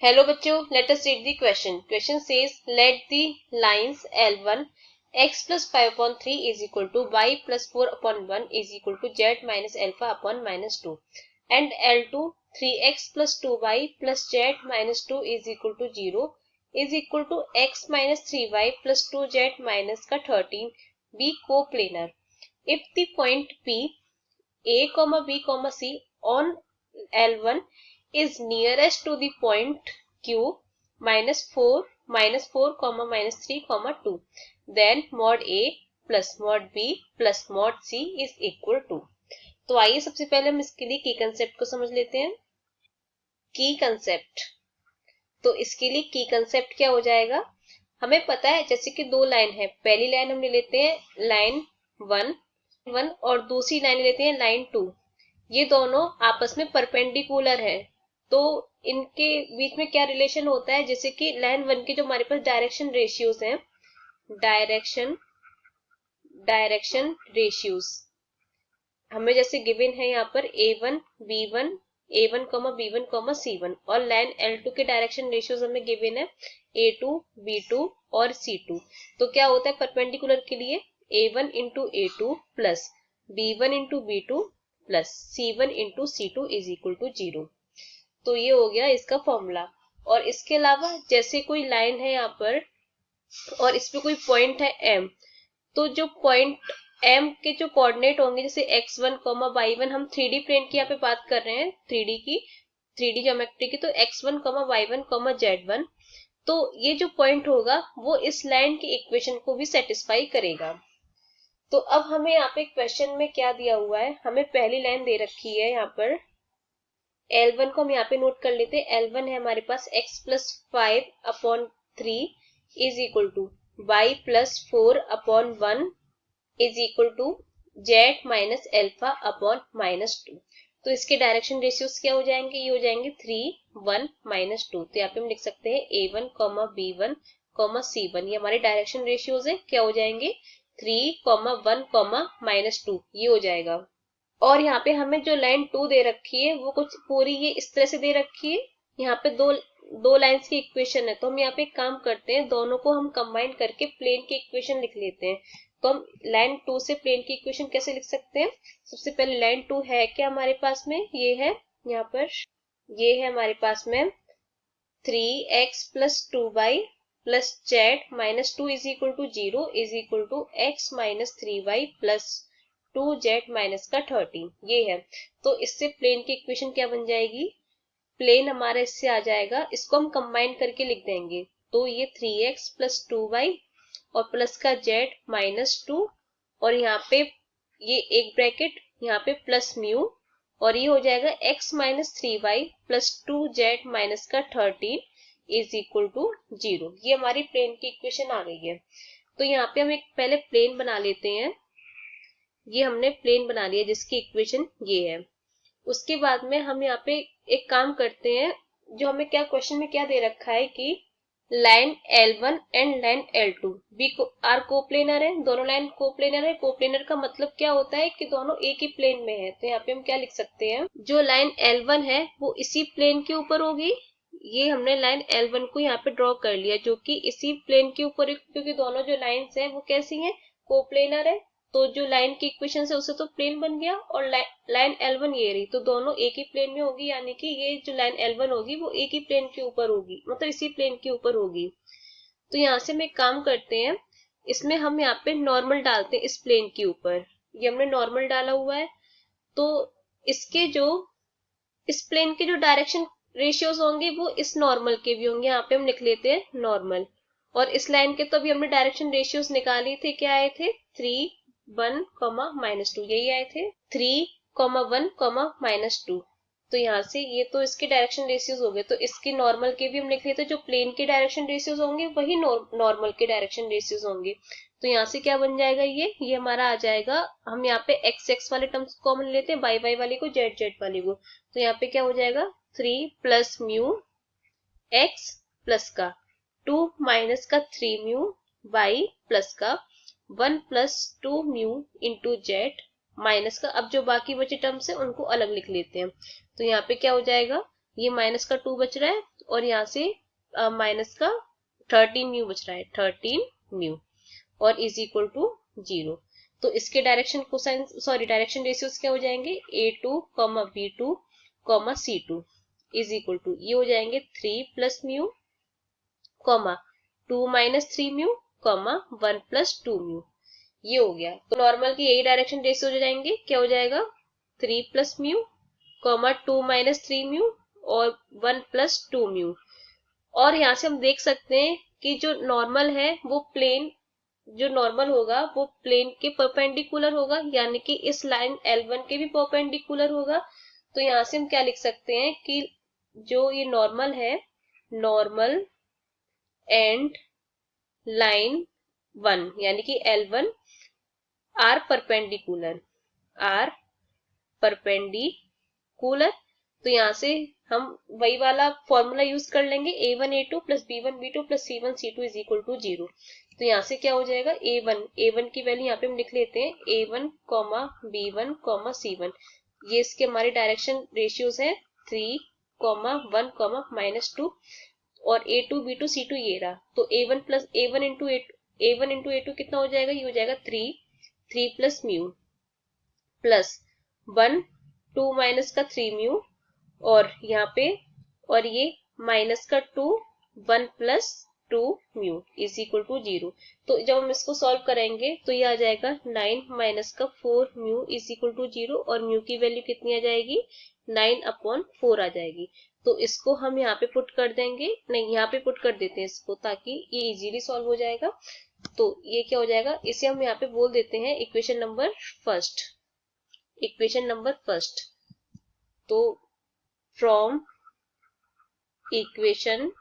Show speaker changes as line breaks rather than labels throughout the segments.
Hello बच्चों, let us read the question. Question says, let the lines L1 x plus 5 upon 3 is equal to y plus 4 upon 1 is equal to z minus alpha upon minus 2 and L2 3x plus 2y plus z minus 2 is equal to 0 is equal to x minus 3y plus 2z minus का 13 be coplanar. If the point P A, B, C on L1 is nearest to the point Q minus 4, minus 3, 2, then mod A plus mod B plus mod C is equal to. तो आइए सबसे पहले हम इसके लिए की concept को समझ लेते हैं. की कंसेप्ट, तो इसके लिए की कंसेप्ट क्या हो जाएगा. हमें पता है जैसे कि दो लाइन है, पहली लाइन हम ले लेते हैं लाइन 1 और दूसरी लाइन ले लेते हैं लाइन 2. ये दोनों आपस में परपेंडिकुलर है, तो इनके बीच में क्या रिलेशन होता है, जैसे कि लाइन 1 के जो हमारे पास डायरेक्शन रेशियोज हैं, डायरेक्शन रेशियोज हमें जैसे गिवन है यहाँ पर A1 B1 A1, B1, C1 और लाइन L2 के डायरेक्शन रेशियोज हमें गिवन है A2 B2 और C2. तो क्या होता है परपेंडिकुलर के लिए A1 into A2 plus B1 into B2 plus C1 into C2 is equal to 0. तो ये हो गया इसका फॉर्मूला. और इसके अलावा जैसे कोई लाइन है यहाँ पर और इस पे कोई पॉइंट है M, तो जो पॉइंट M के जो कोऑर्डिनेट होंगे जैसे x1, y1, हम 3D प्लेन की यहाँ पे बात कर रहे हैं, 3D ज्योमेट्री की, तो x1, y1, z1, तो ये जो पॉइंट होगा वो इस लाइन की इक्वेशन को भी सेटिस्फाई करेगा. तो अब हमें यहाँ पे क्वेश्चन में क्या दिया हुआ है, हमें पहली लाइन दे रखी है यहाँ पर L1 को हम यहाँ पे नोट कर लेते हैं. L1 है हमारे पास x plus 5 upon 3 is equal to y plus 4 upon 1 is equal to z minus alpha upon minus 2. तो इसके डायरेक्शन रेशियोज क्या हो जाएंगे, ये हो जाएंगे 3, 1, माइनस 2. तो यहाँ पे हम लिख सकते हैं A1, B1, C1, ये हमारे डायरेक्शन रेशियोज है, क्या हो जाएंगे 3, 1, माइनस 2, ये हो जाएगा. और यहाँ पे हमें जो लाइन 2 दे रखी है वो कुछ पूरी ये इस तरह से दे रखी है. यहाँ पे दो लाइंस की इक्वेशन है, तो हम यहाँ पे एक काम करते हैं, दोनों को हम कंबाइन करके प्लेन की इक्वेशन लिख लेते हैं. तो हम लाइन 2 से प्लेन की इक्वेशन कैसे लिख सकते हैं. सबसे पहले लाइन 2 है क्या हमारे पास में, ये है यहाँ पर, ये है हमारे पास में 3x plus 2y plus z minus 2 is equal to 0 is equal to x minus 3y plus 2z minus का 13, ये है. तो इससे प्लेन की इक्वेशन क्या बन जाएगी, प्लेन हमारा इससे आ जाएगा, इसको हम कंबाइन करके लिख देंगे. तो ये 3x प्लस 2y और प्लस का z माइनस 2 और यहाँ पे ये एक ब्रैकेट, यहाँ पे प्लस म्यू, और ये हो जाएगा x minus 3y plus 2z minus का 13 इज इक्वल टू 0. ये हमारी प्लेन की इक्वेशन आ गई है. तो यहाँ पे हम एक पहले प्लेन बना लेते हैं. ये हमने प्लेन बना लिया जिसकी इक्वेशन ये है. उसके बाद में हम यहाँ पे एक काम करते हैं, जो हमें क्या क्वेश्चन में क्या दे रखा है कि line L1 and line L2 are coplanar है, दोनों लाइन कोप्लेनर है. कोप्लेनर का मतलब क्या होता है कि दोनों एक ही प्लेन में है. तो यहाँ पे हम क्या लिख सकते हैं, जो लाइन L1 है वो इसी प्लेन के ऊपर होगी. ये हमने लाइन L1 को यहाँ पे ड्रॉ कर लिया जो कि इसी प्लेन के ऊपर है, क्योंकि दोनों जो लाइन्स है वो कैसी हैं, कोप्लेनर है. तो जो लाइन की इक्वेशन है उससे तो प्लेन बन गया, और लाइन L1 ये रही, तो दोनों एक ही प्लेन में होगी, यानी कि ये जो लाइन L1 होगी वो एक ही प्लेन के ऊपर होगी, मतलब इसी प्लेन के ऊपर होगी. तो यहाँ से हम एक काम करते हैं, इसमें हम यहाँ पे नॉर्मल डालते हैं इस प्लेन के ऊपर. ये हमने नॉर्मल डाला हुआ है. तो इसके जो इस प्लेन के जो डायरेक्शन रेशियोज होंगे वो इस नॉर्मल के भी होंगे. यहाँ पे हम लिख लेते हैं नॉर्मल. और इस लाइन के तो अभी हमने डायरेक्शन रेशियोज निकाली थे, क्या आए थे 3, 1, माइनस 2, यही आए थे 3, 1, माइनस 2. तो यहाँ से ये तो इसके डायरेक्शन रेशियोज हो गए. तो इसके नॉर्मल के भी हम लिख लेते हैं, जो प्लेन के डायरेक्शन रेशियोज होंगे वही नॉर्मल के डायरेक्शन रेशियोज होंगे. तो यहाँ से क्या बन जाएगा, ये हमारा आ जाएगा. हम यहाँ पे x वाले टर्म्स कॉमन लेते हैं, y वाले को, z वाले को. तो यहाँ पे क्या हो जाएगा 3 प्लस म्यू x प्लस का 2 माइनस का 3 म्यू y प्लस का 1 plus 2 mu into z minus का, अब जो बाकी बचे टर्म्स है उनको अलग लिख लेते हैं. तो यहाँ पे क्या हो जाएगा, ये माइनस का 2 बच रहा है और यहाँ से माइनस का 13 म्यू बच रहा है, 13 म्यू, और इज इक्वल टू 0। तो इसके डायरेक्शन कोसाइन डायरेक्शन रेशियोज क्या हो जाएंगे, A2, B2, C2 is equal to ये हो जाएंगे 3 plus mu, 2 minus 3 mu, 1 plus 2 mu. ये हो गया। तो नॉर्मल की यही डायरेक्शन रेशियो हो जाएंगे, क्या हो जाएगा 3 प्लस म्यू, 2 माइनस 3 म्यू और 1 प्लस 2 म्यू। और यहाँ से हम देख सकते हैं कि जो नॉर्मल है वो प्लेन, जो नॉर्मल होगा वो प्लेन के परपेंडिकुलर होगा, यानी कि इस लाइन L1 के भी परपेंडिकुलर होगा। तो यहाँ से हम क्या लिख सकते हैं कि जो ये नॉर्मल है, नॉर्मल एंड लाइन 1 यानी कि L1 are perpendicular, are perpendicular. तो यहाँ से हम वही वाला फॉर्मूला यूज कर लेंगे, A1 A2 plus B1 B2 plus C1 C2 is equal to 0। तो यहाँ से क्या हो जाएगा, A1 की वैल्यू यहाँ पे हम लिख लेते हैं, A1, B1, C1। ये इसके हमारे डायरेक्शन रेशियोज है 3, 1, -2, और A2 B2 C2 ये रहा। तो A1 इंटू A2 कितना हो जाएगा, ये हो जाएगा 3 प्लस म्यू प्लस 1, 2 माइनस का 3 म्यू, और यहाँ पे और ये माइनस का 2, 1 plus 2 mu is equal to 0। तो जब हम इसको सॉल्व करेंगे तो ये आ जाएगा 9 माइनस का 4 म्यू इज इक्वल टू 0, और म्यू की वैल्यू कितनी आ जाएगी, 9/4 आ जाएगी। तो इसको हम यहाँ पे पुट कर देंगे, नहीं यहाँ पे पुट कर देते हैं इसको, ताकि ये इजीली सॉल्व हो जाएगा। तो ये क्या हो जाएगा, इसे हम यहाँ पे बोल देते हैं equation number first, equation number first. तो फ्रॉम इक्वेशन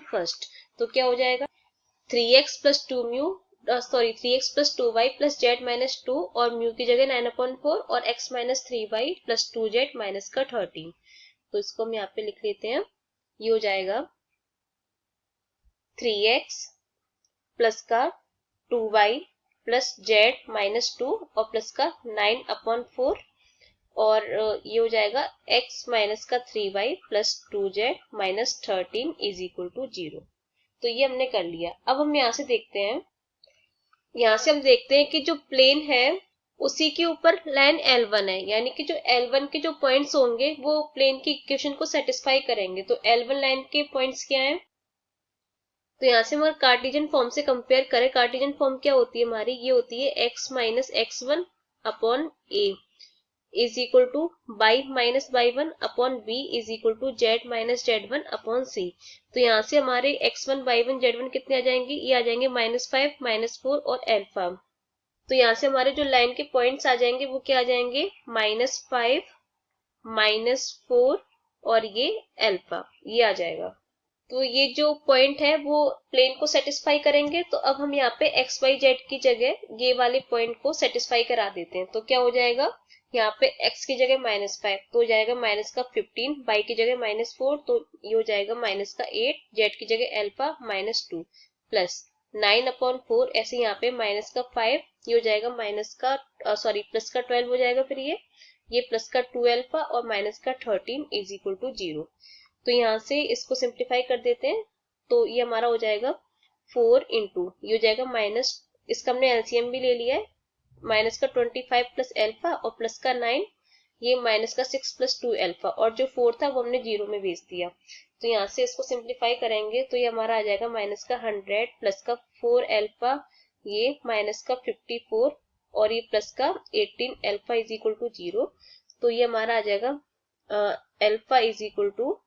फर्स्ट, तो क्या हो जाएगा 3x plus 2 mu, 3x plus 2y plus z minus 2, और म्यू की जगह 9/4 और x minus 3y plus 2z minus का 13। तो इसको हम यहाँ पे लिख लेते हैं, ये हो जाएगा 3x प्लस का 2y प्लस z माइनस 2 और प्लस का 9/4, और ये हो जाएगा x माइनस का 3y plus 2z minus 13 is equal to 0। तो ये हमने कर लिया। अब हम यहाँ से देखते हैं, यहाँ से हम देखते हैं कि जो प्लेन है उसी के ऊपर लाइन L1 है, यानी कि जो L1 के जो पॉइंट्स होंगे वो प्लेन की इक्वेशन को सेटिस्फाई करेंगे। तो L1 लाइन के पॉइंट्स क्या हैं, तो यहाँ से हम कार्टेशियन फॉर्म से कंपेयर करें, कार्टेशियन फॉर्म क्या होती है हमारी, ये होती है x minus x1 upon a is equal to y minus y1 upon b is equal to z minus z1 upon c। तो यहाँ से हमारे x1 y1 z1 कितने आ जाएंगे, ये आ जाएंगे -5, -4 और अल्फा। तो यहाँ से हमारे जो लाइन के पॉइंट्स आ जाएंगे वो क्या आ जाएंगे, -5, -4 और ये अल्फा, ये आ जाएगा। तो ये जो पॉइंट है वो प्लेन को सेटिस्फाई करेंगे। तो अब हम यहाँ पे x y z की जगह ये वाले पॉइंट को सेटिस्फाई करा देते हैं। तो क्या हो जाएगा, यहाँ पे x की जगह -5 तो हो जाएगा माइनस का 15, y की जगह -4 तो ये हो जाएगा माइनस का 8, z की जगह अल्फा -2 प्लस 9/4, ऐसे यहाँ पे माइनस का 5, ये हो जाएगा माइनस का प्लस का 12 हो जाएगा, फिर ये प्लस का 2 अल्फा और माइनस का 13 इज इक्वल टू 0। तो यहाँ से इसको सिंप्लीफाई कर देते हैं, तो ये हमारा हो जाएगा 4 इंटू ये हो जाएगा माइनस, इसका हमने एलसीएम भी ले लिया है, माइनस का 25 प्लस अल्फा और प्लस का 9, ये माइनस का 6 प्लस 2 अल्फा, और जो 4 था वो हमने 0 में भेज दिया। तो यहाँ से इसको सिंप्लीफाई करेंगे तो ये हमारा आ जाएगा माइनस का 100 प्लस का 4 अल्फा, ये माइनस का 54 और ये प्लस का 18 अल्फा इज इक्वल टू 0। तो ये हमारा आ जाएगा alpha is equal to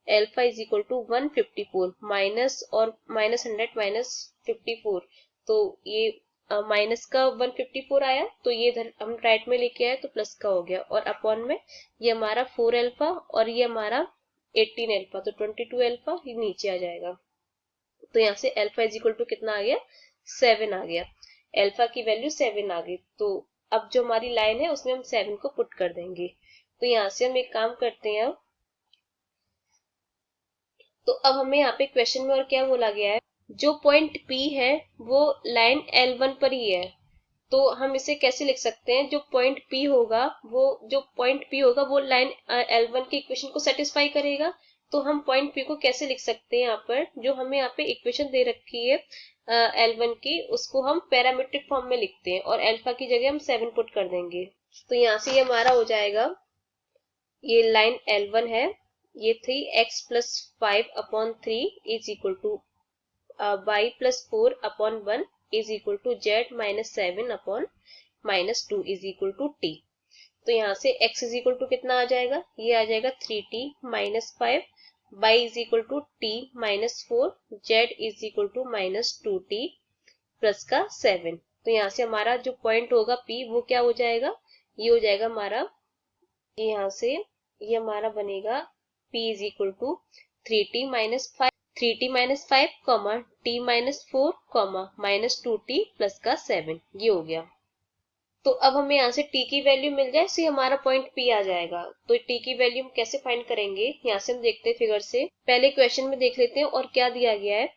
154 minus और -100 -54, तो ये माइनस का 154 आया, तो ये इधर हम राइट में लेके आए तो प्लस का हो गया, और अपॉन में ये हमारा 4 अल्फा और ये हमारा 18 अल्फा, तो 22 अल्फा ये नीचे आ जाएगा। तो यहाँ से अल्फा इज इक्वल टू कितना आ गया, 7 आ गया, अल्फा की वैल्यू 7 आ गई। तो अब जो हमारी लाइन है उसमें हम 7 को पुट कर देंगे। तो यहाँ से हम एक काम करते हैं, तो अब हमें यहाँ पे क्वेश्चन में और क्या बोला गया है, जो पॉइंट P है वो लाइन L1 पर ही है। तो हम इसे कैसे लिख सकते हैं, जो पॉइंट P होगा वो लाइन L1 की इक्वेशन को सेटिस्फाई करेगा। तो हम पॉइंट P को कैसे लिख सकते हैं, यहाँ पर जो हमें यहाँ पे इक्वेशन दे रखी है L1 की, उसको हम पैरामीट्रिक फॉर्म में लिखते हैं और अल्फा की जगह हम 7 पुट कर देंगे। तो यहाँ से ये हमारा हो जाएगा, ये लाइन L1 है, ये 3x+5/3 is equal to y+4/1 is equal to z-7/-2 is equal to t। तो यहाँ से x इज इक्वल टू कितना आ जाएगा, ये आ जाएगा 3t-5, y is equal to t-4, z is equal to -2t plus का 7। तो यहाँ से हमारा जो पॉइंट होगा P वो क्या हो जाएगा, ये हो जाएगा हमारा, यहाँ से ये हमारा बनेगा P is equal to 3t-5, t-4, -2t plus का 7, ये हो गया। तो अब हमें यहाँ से t की वैल्यू मिल जाए, इससे हमारा पॉइंट P आ जाएगा। तो t की वैल्यू हम कैसे फाइंड करेंगे, यहाँ से हम देखते हैं फिगर से, पहले क्वेश्चन में देख लेते हैं और क्या दिया गया है।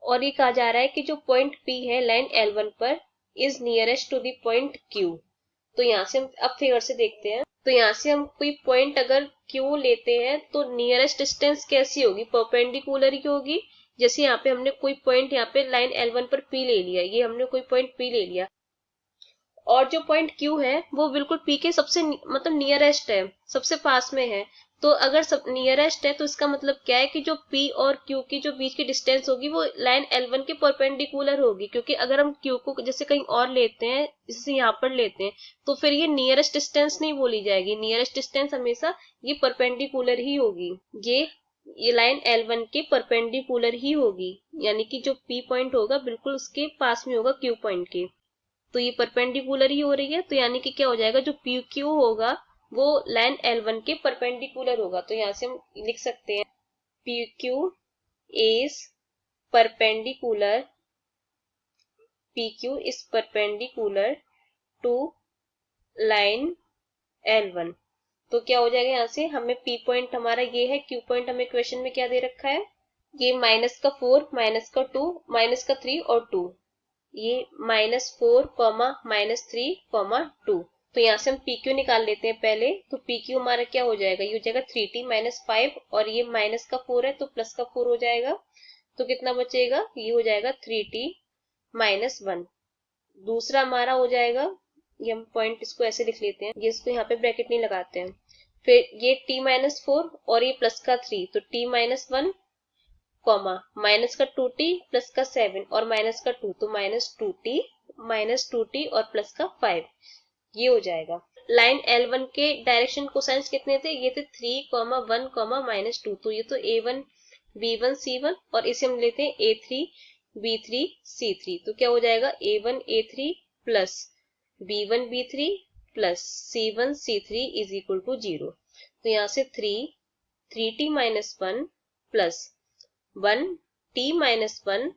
और ये कहा जा रहा है कि जो पॉइंट P है लाइन L1 पर is nearest to the point Q। तो यहाँ से हम अब फिगर से देखते हैं। तो यहाँ से हम कोई पॉइंट अगर Q लेते हैं तो नियरेस्ट डिस्टेंस कैसी होगी, परपेंडिकुलर ही होगी। जैसे यहाँ पे हमने कोई पॉइंट यहाँ पे लाइन L1 पर P ले लिया, ये हमने कोई पॉइंट P ले लिया, और जो पॉइंट Q है वो बिल्कुल P के सबसे मतलब नियरेस्ट है, सबसे पास में है। तो अगर सब नियरेस्ट है तो इसका मतलब क्या है कि जो P और Q की जो बीच की डिस्टेंस होगी वो लाइन L1 के परपेंडिकुलर होगी। क्योंकि अगर हम Q को जैसे कहीं और लेते हैं, जैसे यहाँ पर लेते हैं, तो फिर ये नियरेस्ट डिस्टेंस नहीं बोली जाएगी, नियरेस्ट डिस्टेंस हमेशा ये परपेंडिकुलर ही होगी, ये लाइन L1 के परपेंडिकुलर ही होगी, यानी कि जो P पॉइंट होगा बिल्कुल उसके पास में होगा Q पॉइंट के। तो ये परपेंडिकुलर ही हो रही है, तो यानी कि क्या हो जाएगा, जो PQ होगा वो लाइन L1 के परपेंडिकुलर होगा। तो यहाँ से हम लिख सकते हैं PQ is perpendicular to line L1। तो क्या हो जाएगा, यहाँ से हमें P पॉइंट हमारा ये है, Q पॉइंट हमें क्वेश्चन में क्या दे रखा है, ये -4, -2, -3 और 2, ये -4, -3, -2। तो यहाँ से हम PQ निकाल लेते हैं पहले। तो PQ हमारा क्या हो जाएगा, ये हो जाएगा 3t-5, और ये -4 है तो +4 हो जाएगा। तो कितना बचेगा, ये हो जाएगा 3t-1। दूसरा हमारा हो जाएगा, ये हम पॉइंट इसको ऐसे लिख लेते हैं, ये इसको यहाँ पे ब्रैकेट नहीं लगाते हैं। फिर ये t-4 और ये +3, तो t-1, -2t प्लस का 7 और -2, तो -2t और प्लस का 5, ये हो जाएगा। लाइन L1 के डायरेक्शन कोसाइंस कितने थे, ये थे 3, 1, -2। तो ये तो A1, B1, C1, और इसे हम लेते हैं A3, B3, C3। तो क्या हो जाएगा, A1, A3 plus B1, B3 plus C1, C3 is equal to 0। तो यहाँ से 3t-1 plus 1t-1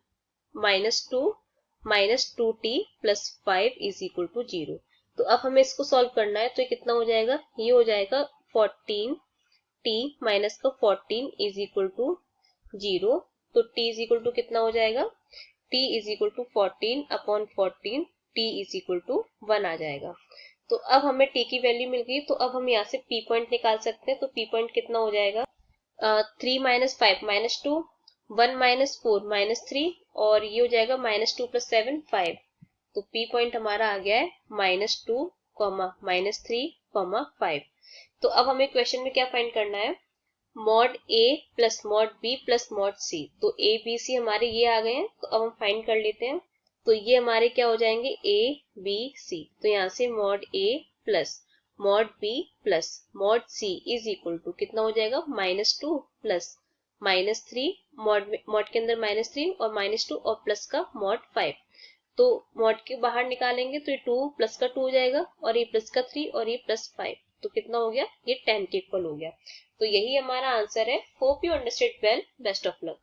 -2t plus 5 is equal to 0। तो अब हमें इसको सॉल्व करना है, तो ये कितना हो जाएगा, ये हो जाएगा 14t-14 इज इक्वल टू 0। तो t इज इक्वल टू कितना हो जाएगा, t is equal to 14/14, t is equal to 1 आ जाएगा। तो अब हमें t की वैल्यू मिल गई, तो अब हम यहाँ से p पॉइंट निकाल सकते हैं। तो p पॉइंट कितना हो जाएगा, 3 - 5 -2, 1 - 4 -3, और ये हो जाएगा -2 + 7 5। तो P पॉइंट हमारा आ गया है -2, -3, 5। तो अब हमें क्वेश्चन में क्या फाइंड करना है, mod A plus mod B plus mod C। तो A B C हमारे ये आ गए हैं, तो अब हम फाइंड कर लेते हैं। तो ये हमारे क्या हो जाएंगे, A B C। तो यहाँ से mod A plus mod B plus mod C is equal to कितना हो जाएगा, -2 प्लस -3, मॉड के अंदर -3 और -2 और प्लस का मॉड 5। तो मॉड के बाहर निकालेंगे तो ये 2 प्लस का 2 हो जाएगा, और ये प्लस का 3 और ये प्लस 5। तो कितना हो गया, ये 10 के इक्वल हो गया। तो यही हमारा आंसर है। Hope you understand well, best of luck.